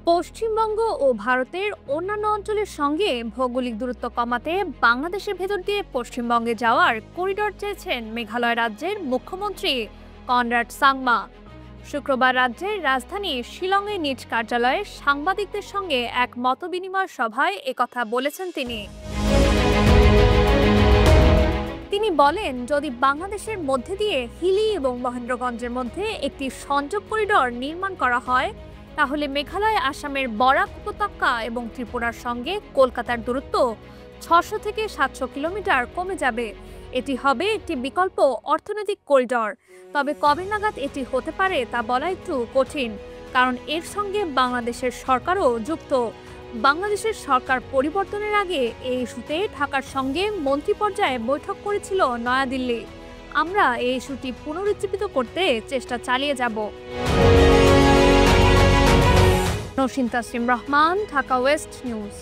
পশ্চিমবঙ্গ ও ভারতের অন্যান্য অঞ্চলের সঙ্গে ভৌগোলিক দূরত্ব কমাতে বাংলাদেশের ভেতর দিয়ে পশ্চিমবঙ্গে যাওয়ার করিডর চেয়েছেন মেঘালয় রাজ্যের মুখ্যমন্ত্রী কনরাড সাংমা। শুক্রবার রাজ্যের রাজধানী শিলংয়ে নিজ কার্যালয়ে সাংবাদিকদের সঙ্গে এক মতবিনিময় সভায় একথা বলেছেন তিনি। তিনি বলেন, যদি বাংলাদেশের মধ্যে দিয়ে হিলি এবং মহেন্দ্রগঞ্জের মধ্যে একটি সংযোগ করিডর নির্মাণ করা হয়, তাহলে মেঘালয়, আসামের বরাক উপত্যকা এবং ত্রিপুরার সঙ্গে কলকাতার দূরত্ব ৬০০ থেকে ৭০০ কিলোমিটার কমে যাবে। এটি হবে একটি বিকল্প অর্থনৈতিক করিডর। তবে কবে নাগাদ এটি হতে পারে তা বলা একটু কঠিন, কারণ এর সঙ্গে বাংলাদেশের সরকারও যুক্ত। বাংলাদেশের সরকার পরিবর্তনের আগে এই ইস্যুতে ঢাকার সঙ্গে মন্ত্রী পর্যায়ে বৈঠক করেছিল নয়াদিল্লি। আমরা এই ইস্যুটি পুনরুজ্জীবিত করতে চেষ্টা চালিয়ে যাব। Naushin Tasnim Rahman, Dhaka West news.